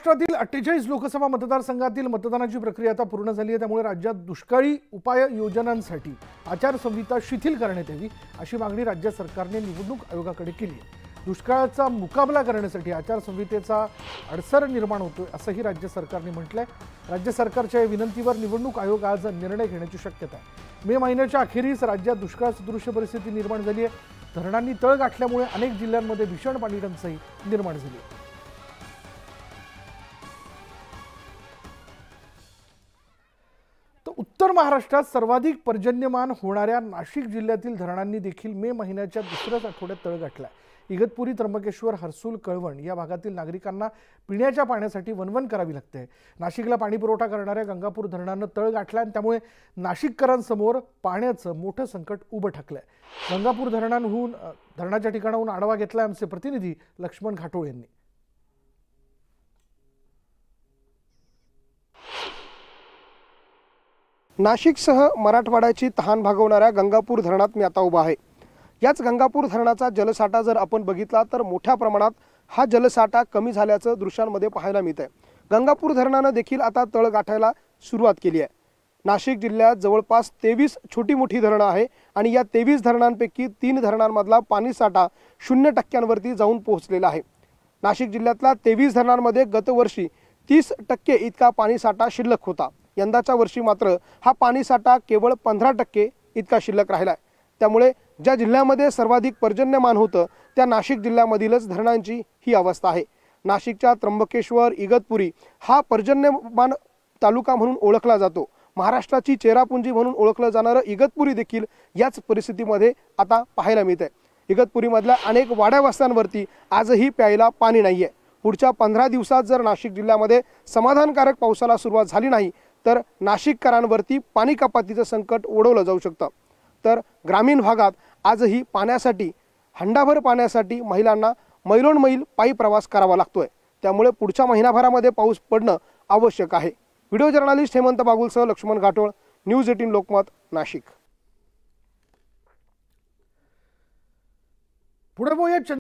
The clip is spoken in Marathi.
महाराष्ट्रातील 48 लोकसभा मतदारसंघातील मतदानाची प्रक्रिया आता पूर्ण झाली आहे। त्यामुळे राज्यात दुष्काळी उपाययोजनांसाठी आचारसंहिता शिथिल करण्यात यावी अशी मागणी राज्य सरकारने निवडणूक आयोगाकडे केली आहे। दुष्काळाचा मुकाबला करण्यासाठी आचारसंहितेचा अडसर निर्माण होतोय असंही राज्य सरकारने म्हटलंय। राज्य सरकारच्या या विनंतीवर निवडणूक आयोग आज निर्णय घेण्याची शक्यता आहे। मे महिन्याच्या अखेरीस राज्यात दुष्काळ सदृश परिस्थिती निर्माण झाली आहे। धरणांनी तळ गाठल्यामुळे अनेक जिल्ह्यांमध्ये भीषण पाणी टंचाई निर्माण झाली आहे। उत्तर महाराष्ट्रात सर्वाधिक पर्जन्यमान होणाऱ्या नाशिक जिल्ह्यातील धरणांनी देखील मे महिन्याच्या दुसऱ्याच आठवड्यात तळ गाठला। इगतपुरी, त्र्यंबकेश्वर, हर्सूल, कळवण या भागातील नागरिकांना पिण्याच्या पाण्यासाठी वणवण करावी लागते। नाशिकला पाणी पुरवठा करणाऱ्या गंगापूर धरणानं तळ गाठला आणि त्यामुळे नाशिककरांसमोर पाण्याचं मोठं संकट उभं ठाकलंय। गंगापूर धरणाच्या ठिकाणाहून आढावा घेतला आमचे प्रतिनिधी लक्ष्मण घाटोळ यांनी। नाशिकसह मराठवाड्याची तहान भागवणाऱ्या गंगापूर धरणात मी आता उभा आहे। याच गंगापूर धरणाचा जलसाठा जर आपण बघितला तर मोठ्या प्रमाणात हा जलसाठा कमी झाल्याचं दृश्यांमध्ये पाहायला मिळतंय। गंगापूर धरणानं देखील आता तळ गाठायला सुरुवात केली आहे। नाशिक जिल्ह्यात जवळपास 23 छोटी मोठी धरणं आहे आणि या 23 धरणांपैकी 3 धरणांमधला पाणीसाठा 0% जाऊन पोहोचलेला आहे। नाशिक जिल्ह्यातल्या 23 धरणांमध्ये गतवर्षी 30% इतका पाणीसाठा शिल्लक होता। यंदाच्या वर्षी मात्र हा पाणीसाठा केवळ 15% इतका शिल्लक राहिलाय। त्यामुळे ज्या जिल्ह्यामध्ये सर्वाधिक पर्जन्यमान होतं त्या नाशिक जिल्ह्यामधीलच धरणांची ही अवस्था आहे। नाशिकच्या त्र्यंबकेश्वर, इगतपुरी हा पर्जन्यमान तालुका म्हणून ओळखला जातो। महाराष्ट्राची चेरापुंजी म्हणून ओळखलं जाणारं इगतपुरी देखील याच परिस्थितीमध्ये आता पाहायला मिळतंय। इगतपुरीमधल्या अनेक वाड्या वस्त्यांवरती आजही प्यायला पाणी नाहीये। पुढच्या 15 दिवसात जर नाशिक जिल्ह्यामध्ये समाधानकारक पावसाला सुरुवात झाली नाही तर नाशिककरांवरती पाणी कपातीचं संकट ओढवलं जाऊ शकतं। तर ग्रामीण भागात आजही पाण्यासाठी हंडाभर पाण्यासाठी महिलांना मैलोन मैल पायी प्रवास करावा लागतोय। त्यामुळे पुढच्या महिनाभरामध्ये पाऊस पडणं आवश्यक आहे। व्हिडिओ जर्नलिस्ट हेमंत बागुलसह लक्ष्मण घाटोळ, न्यूज 18 लोकमत, नाशिक। पुढे